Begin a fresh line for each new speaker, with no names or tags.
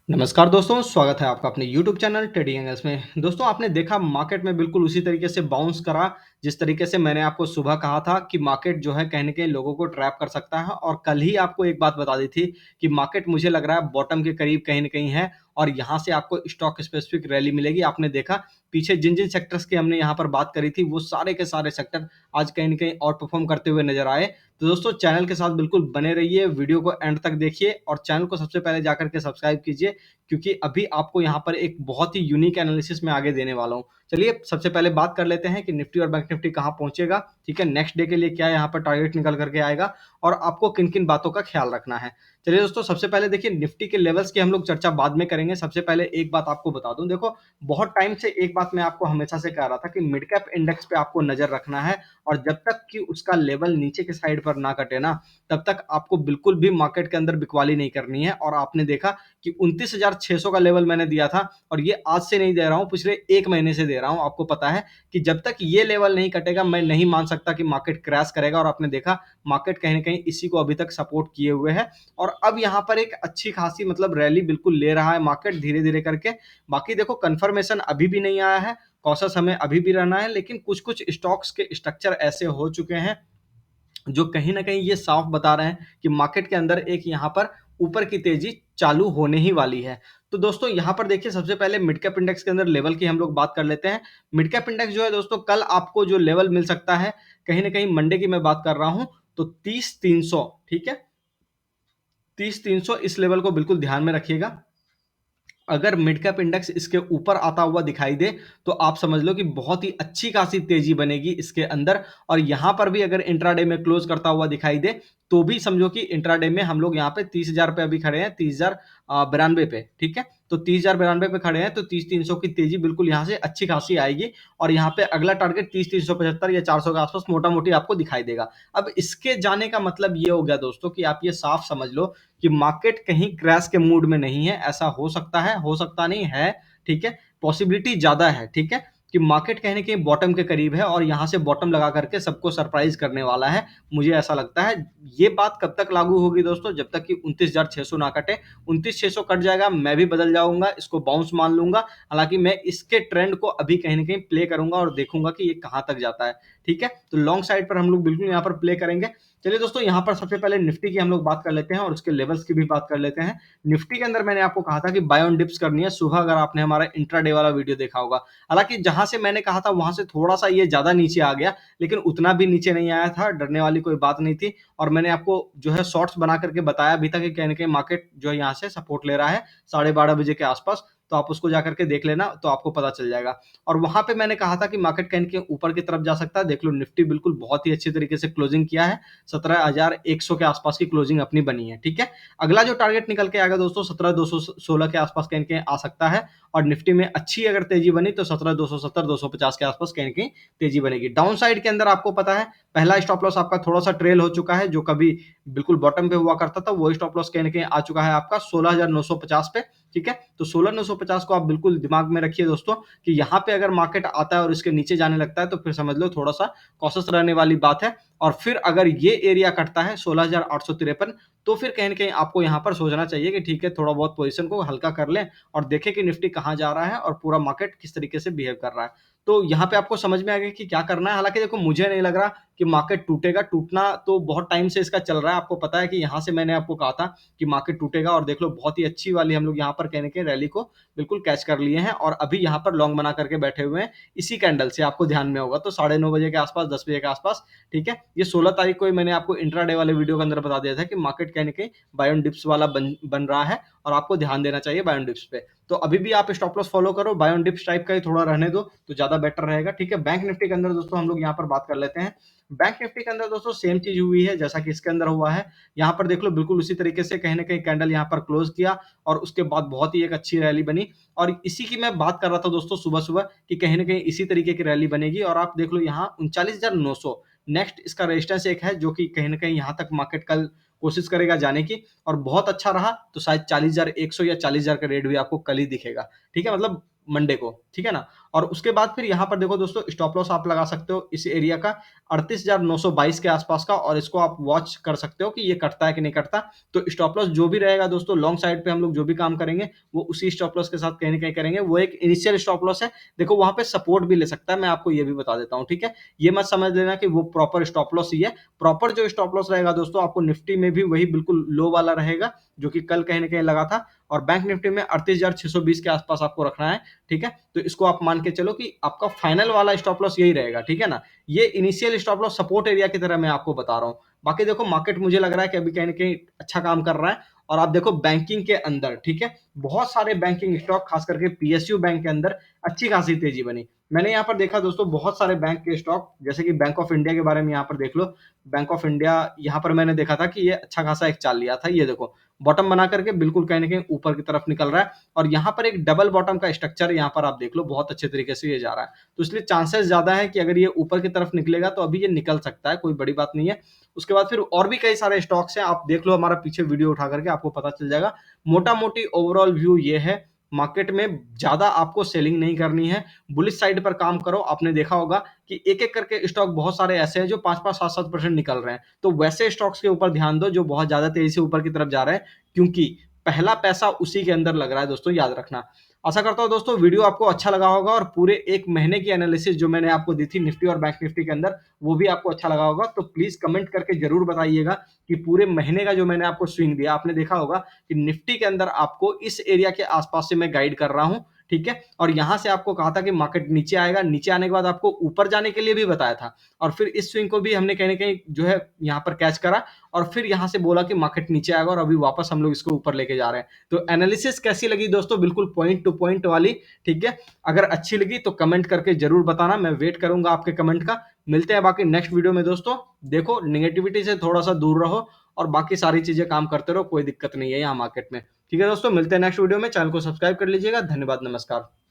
नमस्कार दोस्तों, स्वागत है आपका अपने यूट्यूब चैनल ट्रेडिंग एंगल्स में। दोस्तों आपने देखा मार्केट में बिल्कुल उसी तरीके से बाउंस करा, जिस तरीके से मैंने आपको सुबह कहा था कि मार्केट जो है कहीं न कहीं लोगों को ट्रैप कर सकता है और कल ही आपको एक बात बता दी थी कि मार्केट मुझे लग रहा है बॉटम के करीब कहीं न कहीं है और यहाँ से आपको स्टॉक स्पेसिफिक रैली मिलेगी। आपने देखा पीछे जिन-जिन सेक्टर्स की हमने यहाँ पर बात करी थी, वो सारे के सारे सेक्टर आज कहीं न कहीं आउट परफॉर्म करते हुए नज़र आए। तो दोस्तों चैनल के साथ बिल्कुल बने रहिए, वीडियो को एंड तक देखिए और चैनल को सबसे पहले जाकर के सब्सक्राइब कीजिए क्योंकि अभी आपको यहाँ पर एक बहुत ही यूनिक एनालिसिस मैं आगे देने वाला हूँ। चलिए सबसे पहले बात कर लेते हैं कि निफ्टी और बैंक निफ्टी कहाँ पहुँचेगा, ठीक है? नेक्स्ट डे के लिए क्या यहाँ पर टारगेट निकल कर के आएगा और आपको किन-किन बातों का ख्याल रखना है। चलिए दोस्तों सबसे पहले देखिए निफ्टी के लेवल्स की हम लोग चर्चा बाद में करेंगे। सबसे पहले एक बात आपको बता दूँ, देखो बहुत टाइम से एक बात मैं आपको हमेशा से कह रहा था कि मिड कैप इंडेक्स पे आपको नज़र रखना है और जब तक कि उसका लेवल नीचे के साइड पर ना कटे ना, तब तक आपको बिल्कुल भी मार्केट के अंदर बिकवाली नहीं करनी है। और आपने देखा कि 29,600 का लेवल मैंने दिया था और ये आज से नहीं दे रहा हूँ, पिछले 1 महीने से दे रहा हूँ। आपको पता है कि जब तक ये लेवल नहीं कटेगा, मैं नहीं मान सकता कि मार्केट क्रैश करेगा और आपने देखा मार्केट कहीं न कहीं इसी को अभी तक सपोर्ट किए हुए है और अब यहाँ पर एक अच्छी खासी मतलब रैली बिल्कुल ले रहा है मार्केट धीरे-धीरे करके। बाकी देखो कन्फर्मेशन अभी भी नहीं आया है, कॉशस हमें अभी भी रहना है, लेकिन कुछ-कुछ स्टॉक्स के स्ट्रक्चर ऐसे हो चुके हैं जो कहीं न कहीं ये साफ बता रहे हैं कि मार्केट के अंदर एक यहाँ पर ऊपर की तेज़ी चालू होने ही वाली है। तो दोस्तों यहाँ पर देखिए सबसे पहले मिड कैप इंडेक्स के अंदर लेवल की हम लोग बात कर लेते हैं। मिड कैप इंडेक्स जो है दोस्तों कल आपको जो लेवल मिल सकता है, कहीं न कहीं मंडे की मैं बात कर रहा हूँ, तो 30,300 ठीक है? 30,300 इस लेवल को बिल्कुल ध्यान में रखिएगा। अगर मिड कैप इंडेक्स इसके ऊपर आता हुआ दिखाई दे, तो आप समझ लो कि बहुत ही अच्छी खासी तेज़ी बनेगी इसके अंदर और यहाँ पर भी अगर इंट्राडे में क्लोज़ करता हुआ दिखाई दे, तो भी समझो कि इंट्राडे में हम लोग यहाँ पे 30,000 पे अभी खड़े हैं, 30,000 92 पे, ठीक है? तो 30,092 पे खड़े हैं, तो 30,300 की तेज़ी बिल्कुल यहाँ से अच्छी खासी आएगी और यहाँ पे अगला टारगेट 30,375 या 400 के आस-पास मोटा-मोटी आपको दिखाई देगा। अब इसके जाने का मतलब ये हो गया दोस्तों कि आप ये साफ समझ लो कि मार्केट कहीं क्रैश के मूड में नहीं है, ऐसा हो सकता है, हो सकता नहीं है, ठीक है? पॉसिबिलिटी ज़्यादा है, ठीक है? कि मार्केट कहीं न कहीं बॉटम के करीब है और यहाँ से बॉटम लगा करके सबको सरप्राइज़ करने वाला है, मुझे ऐसा लगता है। ये बात कब तक लागू होगी दोस्तों? जब तक कि 29,600 ना कटे, 29,600 कट जाएगा, मैं भी बदल जाऊँगा, इसको बाउंस मान लूँगा। हालाँकि मैं इसके ट्रेंड को अभी कहीं न कहीं प्ले करूँगा और देखूँगा कि ये कहाँ तक जाता है, ठीक है? तो लॉन्ग साइड पर हम लोग बिल्कुल यहाँ पर प्ले करेंगे। चलिए दोस्तों यहाँ पर सबसे पहले निफ्टी की हम लोग बात कर लेते हैं और उसके लेवल्स की भी बात कर लेते हैं। निफ्टी के अंदर मैंने आपको कहा था कि बाय ऑन डिप्स करनी है, सुबह अगर आपने हमारा इंट्राडे वाला वीडियो देखा होगा। हालाँकि जहाँ से मैंने कहा था वहाँ से थोड़ा-सा ये ज़्यादा नीचे आ गया, लेकिन उतना भी नीचे नहीं आया था, डरने वाली कोई बात नहीं थी और मैंने आपको जो है शॉर्ट्स बना करके बताया अभी तक कि कहीं न कहीं मार्केट जो है यहाँ से सपोर्ट ले रहा है, 12:30 बजे के आस-पास। तो आप उसको जाकर के देख लेना, तो आपको पता चल जाएगा। और वहाँ पे मैंने कहा था कि मार्केट कहीं न कहीं ऊपर की तरफ जा सकता है। देख लो निफ्टी बिल्कुल बहुत ही अच्छी तरीके से क्लोजिंग किया है। 17,100 के आसपास की क्लोजिंग अपनी बनी है, ठीक है? अगला जो टारगेट निकल के आएगा दोस्तों 17,216 के आसपास कहीं न कहीं आ सकता है और निफ्टी में अच्छी अगर तेज़ी बनी तो 17,270 250 के आसपास कहीं न कहीं तेज़ी बनेगी। डाउन साइड के अंदर आपको पता है पहला स्टॉप लॉस आपका थोड़ा-सा ट्रेल हो चुका है, जो कभी बिल्कुल बॉटम पे हुआ करता था, वही स्टॉप लॉस कहीं न कहीं आ चुका है आपका 16,950 पे, ठीक है? तो 16,950 को आप बिल्कुल दिमाग में रखिए दोस्तों कि यहाँ पे अगर मार्केट आता है और इसके नीचे जाने लगता है, तो फिर समझ लो थोड़ा-सा कॉशियस रहने वाली बात है और फिर अगर ये एरिया कटता है 16,853 तो फिर कहीं न कहीं आपको यहाँ पर सोचना चाहिए कि ठीक है, थोड़ा बहुत पोज़ीशन को हल्का कर लें और देखें कि निफ्टी कहाँ जा रहा है और पूरा मार्केट किस तरीके से बिहेव कर रहा है। तो यहाँ पे आपको समझ में आ गया कि क्या करना है। हालाँकि देखो मुझे नहीं लग रहा कि मार्केट टूटेगा, टूटना तो बहुत टाइम से इसका चल रहा है। आपको पता है कि यहाँ से मैंने आपको कहा था कि मार्केट टूटेगा और देख लो बहुत ही अच्छी वाली हम लोग यहाँ पर कहीं न कहीं रैली को बिल्कुल कैच कर लिए हैं और अभी यहाँ पर लॉन्ग बना करके बैठे हुए हैं, इसी कैंडल से आपको ध्यान में होगा। तो 9:30 बजे के आस-पास, 10 बजे के आस-पास, ठीक है? ये 16 तारीख को ही मैंने आपको इंट्राडे वाले वीडियो के अंदर बता दिया था कि मार्केट कहीं न कहीं बाय ऑन डिप्स वाला बन बन रहा है और आपको ध्यान देना चाहिए बाय ऑन डिप्स पे। तो अभी भी आप स्टॉप लॉस फॉलो करो, बाय ऑन डिप्स टाइप का ही थोड़ा रहने दो, तो ज़्यादा बेटर रहेगा, ठीक है? बैंक निफ्टी के अंदर दोस्तों हम लोग यहाँ पर बात कर लेते हैं। बैंक निफ्टी के अंदर दोस्तों सेम चीज़ हुई है जैसा कि इसके अंदर हुआ है। यहाँ पर देख लो बिल्कुल उसी तरीके से कहीं न कहीं कैंडल यहाँ पर क्लोज़ किया और उसके बाद बहुत ही एक अच्छी रैली बनी और इसी की मैं बात कर रहा था दोस्तों सुबह-सुबह कि कहीं न कहीं इसी तरीके की रैली बनेगी और आप देख लो यहाँ 39,900 नेक्स्ट इसका रेजिस्टेंस एक है जो कि कहीं न कहीं यहाँ तक मार्केट कल कोशिश करेगा जाने की और बहुत अच्छा रहा तो शायद 40,100 या 40,000 का रेट भी आपको कल ही दिखेगा। ठीक है? मतलब मंडे को, ठीक है ना? और उसके बाद फिर यहाँ पर देखो दोस्तों स्टॉप लॉस आप लगा सकते हो इस एरिया का 38,922 के आसपास का, और इसको आप वॉच कर सकते हो कि ये कटता है कि नहीं कटता। तो स्टॉप लॉस जो भी रहेगा दोस्तों, लॉन्ग साइड पे हम लोग जो भी काम करेंगे वो उसी स्टॉप लॉस के साथ कहीं न कहीं करेंगे। वो एक इनिशियल स्टॉप लॉस है। देखो वहाँ पे सपोर्ट भी ले सकता है, मैं आपको ये भी बता देता हूँ, ठीक है? ये मत समझ लेना कि वो प्रॉपर स्टॉप लॉस ही है। प्रॉपर जो स्टॉप लॉस रहेगा दोस्तों, आपको निफ्टी में भी वही बिल्कुल लो वाला रहेगा, जो कि कल कहीं न कहीं लगा था, और बैंक निफ्टी में 38,620 के आसपास आपको रखना है, ठीक है? तो इसको आप मान के चलो कि आपका फाइनल वाला स्टॉप लॉस यही रहेगा, ठीक है ना? ये initial stop loss support area की तरह मैं आपको बता रहा हूँ। बाकी देखो मार्केट मुझे लग रहा है कि अभी कहीं न कहीं अच्छा काम कर रहा है, और आप देखो बैंकिंग के अंदर, ठीक है? बहुत सारे बैंकिंग स्टॉक खास करके पीएसयू बैंक के अंदर अच्छी खासी तेजी बनी। मैंने यहाँ पर देखा दोस्तों बहुत सारे बैंक के स्टॉक, जैसे कि बैंक ऑफ इंडिया के बारे में यहाँ पर देख लो। बैंक ऑफ इंडिया यहाँ पर मैंने देखा था कि ये अच्छा खासा एक चाल लिया था। ये देखो बॉटम बना करके बिल्कुल कहीं न कहीं ऊपर की तरफ निकल रहा है, और यहाँ पर एक डबल बॉटम का स्ट्रक्चर यहाँ पर आप देख लो, बहुत अच्छे तरीके से ये जा रहा है। तो इसलिए चांसेस ज़्यादा है कि अगर ये ऊपर की तरफ निकलेगा तो अभी ये निकल सकता है, कोई बड़ी बात नहीं है। उसके बाद फिर और भी कई सारे स्टॉक्स हैं, आप देख लो हमारा पीछे वीडियो उठा करके, आपको पता चल जाएगा। मोटा-मोटी ओवरऑल व्यू ये है, मार्केट में ज़्यादा आपको सेलिंग नहीं करनी है, बुलिश साइड पर काम करो। आपने देखा होगा कि एक-एक करके स्टॉक बहुत सारे ऐसे हैं जो 5-5, 7-7% निकल रहे हैं। तो वैसे स्टॉक्स के ऊपर ध्यान दो जो बहुत ज़्यादा तेज़ी से ऊपर की तरफ जा रहे हैं, क्योंकि पहला पैसा उसी के अंदर लग रहा है दोस्तों, याद रखना। आशा करता हूँ दोस्तों वीडियो आपको अच्छा लगा होगा, और पूरे 1 महीने की एनालिसिस जो मैंने आपको दी थी निफ्टी और बैंक निफ्टी के अंदर, वो भी आपको अच्छा लगा होगा। तो प्लीज़ कमेंट करके ज़रूर बताइएगा कि पूरे महीने का जो मैंने आपको स्विंग दिया, आपने देखा होगा कि निफ्टी के अंदर आपको इस एरिया के आसपास से मैं गाइड कर रहा हूँ, ठीक है? और यहाँ से आपको कहा था कि मार्केट नीचे आएगा, नीचे आने के बाद आपको ऊपर जाने के लिए भी बताया था, और फिर इस स्विंग को भी हमने कहीं न कहीं जो है यहाँ पर कैच करा, और फिर यहाँ से बोला कि मार्केट नीचे आएगा, और अभी वापस हम लोग इसको ऊपर लेके जा रहे हैं। तो एनालिसिस कैसी लगी दोस्तों, बिल्कुल पॉइंट टू पॉइंट वाली, ठीक है? अगर अच्छी लगी तो कमेंट करके ज़रूर बताना, मैं वेट करूँगा आपके कमेंट का। मिलते हैं बाकी नेक्स्ट वीडियो में दोस्तों। देखो नेगेटिविटी से थोड़ा-सा दूर रहो, और बाकी सारी चीज़ें काम करते रहो, कोई दिक्कत नहीं है यहाँ मार्केट में। ठीक है दोस्तों, मिलते हैं नेक्स्ट वीडियो में। चैनल को सब्सक्राइब कर लीजिएगा। धन्यवाद, नमस्कार।